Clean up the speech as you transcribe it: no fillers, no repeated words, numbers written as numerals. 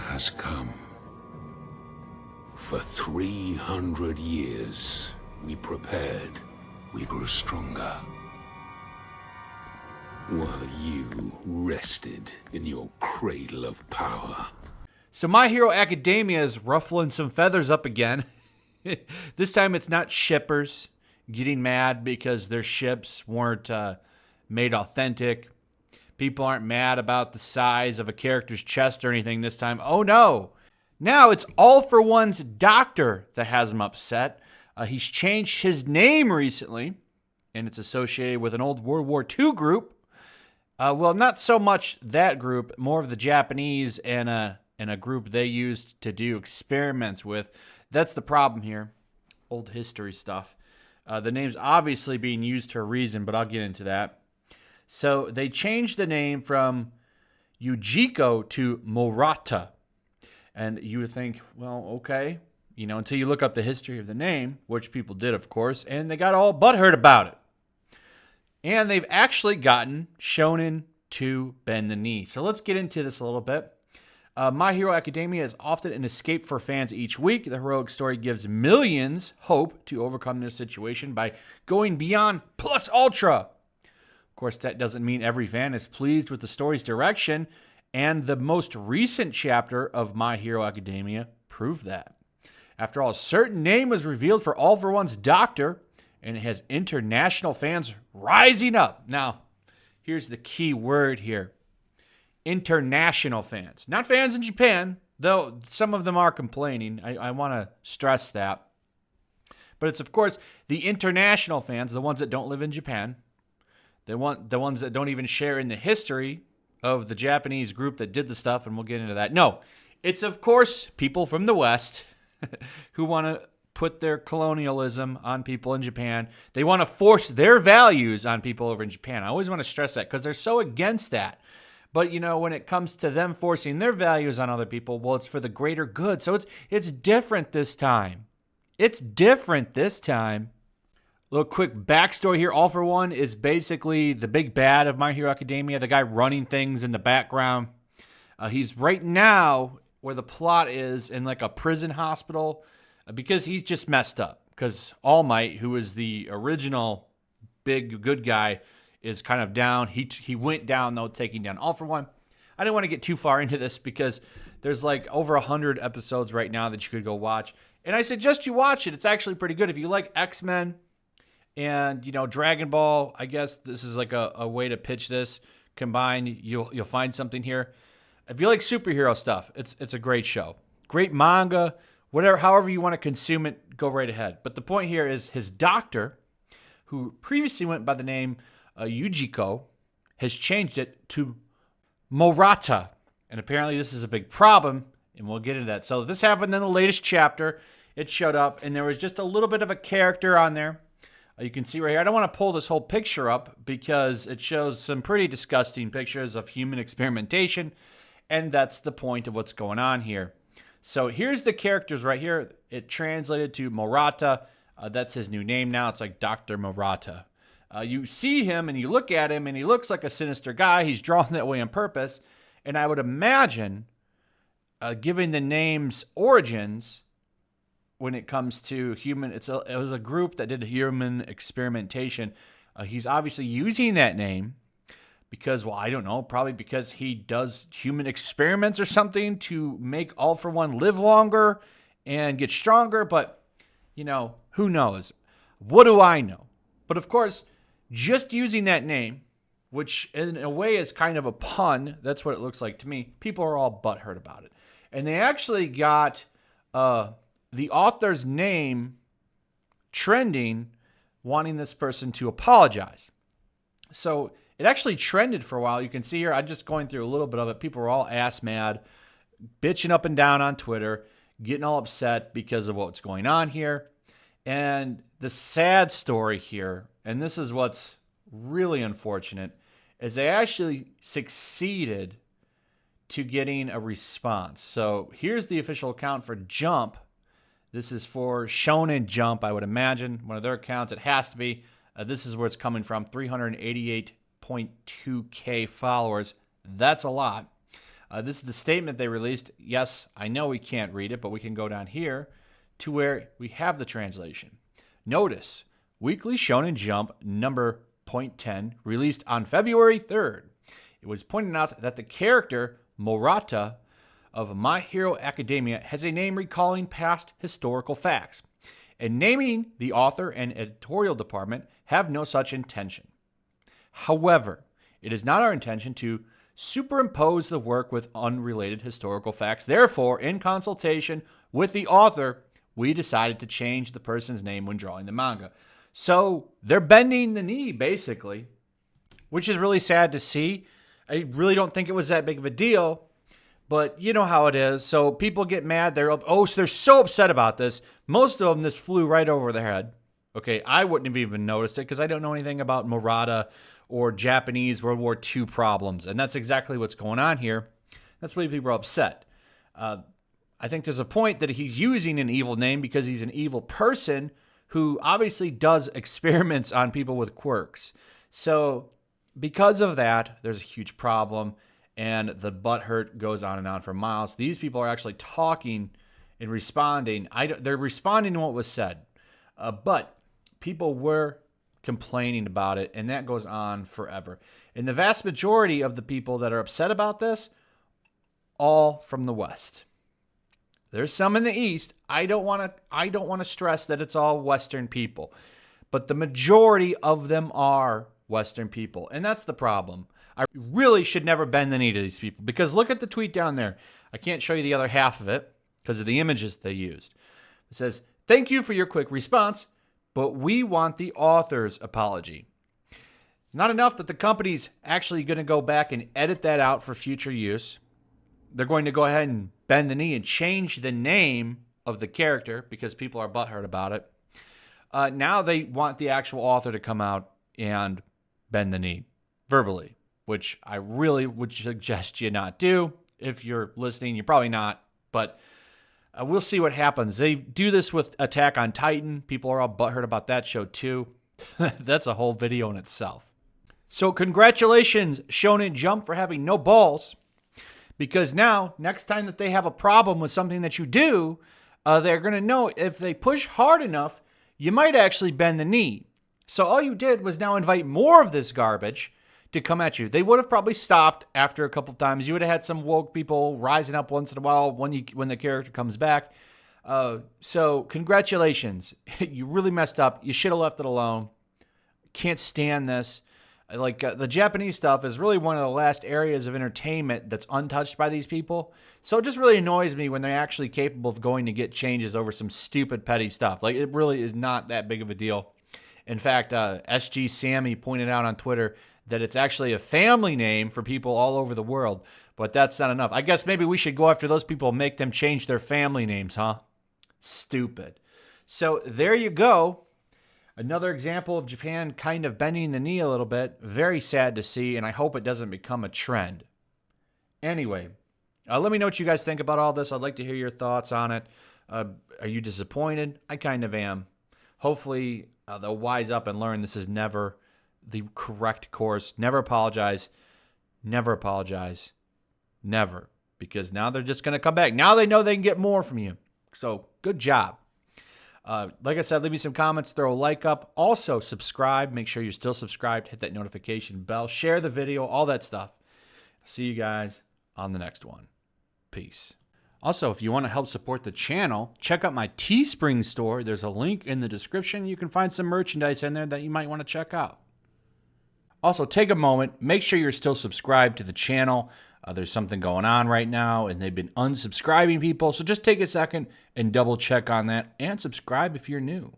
has come. For 300 years, we prepared, we grew stronger. While you rested in your cradle of power. So My Hero Academia is ruffling some feathers up again. This time it's not shippers getting mad because their ships weren't made authentic. People aren't mad about the size of a character's chest or anything this time. Oh no. Now it's All for One's doctor that has him upset. He's changed his name recently, and it's associated with an old World War II group. Well, not so much that group, more of the Japanese and a group they used to do experiments with. That's the problem here. Old history stuff. The name's obviously being used for a reason, but I'll get into that. So they changed the name from Yujiko to Murata. And you would think, well, okay, until you look up the history of the name, which people did, of course, and they got all butthurt about it. And they've actually gotten Shonen to bend the knee. So let's get into this a little bit. My Hero Academia is often an escape for fans each week. The heroic story gives millions hope to overcome their situation by going beyond plus ultra. Of course, that doesn't mean every fan is pleased with the story's direction, and the most recent chapter of My Hero Academia proved that. After all, a certain name was revealed for All for One's doctor, and it has international fans rising up. Now, here's the key word here. International fans. Not fans in Japan, though some of them are complaining. I want to stress that. But it's, of course, the international fans, the ones that don't live in Japan, the ones that don't even share in the history of the Japanese group that did the stuff, and we'll get into that. No, it's, of course, people from the West who want to put their colonialism on people in Japan. They want to force their values on people over in Japan. I always want to stress that because they're so against that. But, when it comes to them forcing their values on other people, well, it's for the greater good. So it's different this time. It's different this time. A little quick backstory here. All for One is basically the big bad of My Hero Academia, the guy running things in the background. He's right now where the plot is in like a prison hospital because he's just messed up. Because All Might, who is the original big good guy, is kind of down. He went down, though, taking down All for One. I didn't want to get too far into this because there's like over 100 episodes right now that you could go watch. And I suggest you watch it. It's actually pretty good. If you like X-Men and, Dragon Ball, I guess this is like a way to pitch this. Combined, you'll find something here. If you like superhero stuff, it's a great show. Great manga, whatever, however you want to consume it, go right ahead. But the point here is his doctor, who previously went by the name Yujiko, has changed it to Murata. And apparently this is a big problem, and we'll get into that. So this happened in the latest chapter. It showed up, and there was just a little bit of a character on there. You can see right here. I don't want to pull this whole picture up because it shows some pretty disgusting pictures of human experimentation, and that's the point of what's going on here. So here's the characters right here. It translated to Murata. That's his new name now. It's like Dr. Murata. You see him and you look at him and he looks like a sinister guy. He's drawn that way on purpose. And I would imagine, given the name's origins, when it comes to human, it was a group that did human experimentation. He's obviously using that name because, well, I don't know, probably because he does human experiments or something to make All for One live longer and get stronger. But, who knows? What do I know? But of course, just using that name, which in a way is kind of a pun, that's what it looks like to me, people are all butthurt about it. And they actually got the author's name trending, wanting this person to apologize. So it actually trended for a while. You can see here, I'm just going through a little bit of it. People were all ass mad, bitching up and down on Twitter, getting all upset because of what's going on here. And the sad story here, and this is what's really unfortunate, is they actually succeeded to getting a response. So here's the official account for Jump. This is for Shonen Jump, I would imagine. One of their accounts, it has to be. This is where it's coming from, 388.2K followers. That's a lot. This is the statement they released. Yes, I know we can't read it, but we can go down here to where we have the translation. Notice, Weekly Shonen Jump number .10, released on February 3rd. It was pointed out that the character Morata of My Hero Academia has a name recalling past historical facts, and naming the author and editorial department have no such intention. However, it is not our intention to superimpose the work with unrelated historical facts. Therefore, in consultation with the author, we decided to change the person's name when drawing the manga. So they're bending the knee, basically, which is really sad to see. I really don't think it was that big of a deal, but you know how it is. So people get mad. They're so upset about this. Most of them, this flew right over their head. Okay, I wouldn't have even noticed it because I don't know anything about Murata or Japanese World War II problems. And that's exactly what's going on here. That's why people are upset. I think there's a point that he's using an evil name because he's an evil person who obviously does experiments on people with quirks. So because of that, there's a huge problem, and the butthurt goes on for miles. These people are actually talking and responding. They're responding to what was said, but people were complaining about it, and that goes on forever. And the vast majority of the people that are upset about this, all from the West. There's some in the East. I don't want to stress that it's all Western people, but the majority of them are Western people, and that's the problem. I really should never bend the knee to these people because look at the tweet down there. I can't show you the other half of it because of the images they used. It says, "Thank you for your quick response, but we want the author's apology." It's not enough that the company's actually going to go back and edit that out for future use. They're going to go ahead and bend the knee and change the name of the character because people are butthurt about it. Now they want the actual author to come out and bend the knee verbally, which I really would suggest you not do. If you're listening, you're probably not, but we'll see what happens. They do this with Attack on Titan. People are all butthurt about that show too. That's a whole video in itself. So congratulations, Shonen Jump, for having no balls. Because now, next time that they have a problem with something that you do, they're going to know if they push hard enough, you might actually bend the knee. So all you did was now invite more of this garbage to come at you. They would have probably stopped after a couple of times. You would have had some woke people rising up once in a while when the character comes back. So congratulations. You really messed up. You should have left it alone. Can't stand this. The Japanese stuff is really one of the last areas of entertainment that's untouched by these people. So it just really annoys me when they're actually capable of going to get changes over some stupid petty stuff. Like, it really is not that big of a deal. In fact, SG Sammy pointed out on Twitter that it's actually a family name for people all over the world. But that's not enough. I guess maybe we should go after those people and make them change their family names, huh? Stupid. So there you go. Another example of Japan kind of bending the knee a little bit. Very sad to see, and I hope it doesn't become a trend. Anyway, let me know what you guys think about all this. I'd like to hear your thoughts on it. Are you disappointed? I kind of am. Hopefully, they'll wise up and learn this is never the correct course. Never apologize. Never apologize. Never. Because now they're just going to come back. Now they know they can get more from you. So, good job. Like I said, leave me some comments, throw a like up. Also, subscribe. Make sure you're still subscribed. Hit that notification bell. Share the video, all that stuff. See you guys on the next one. Peace. Also, if you want to help support the channel, check out my Teespring store. There's a link in the description. You can find some merchandise in there that you might want to check out. Also, take a moment. Make sure you're still subscribed to the channel. There's something going on right now, and they've been unsubscribing people. So just take a second and double check on that and subscribe if you're new.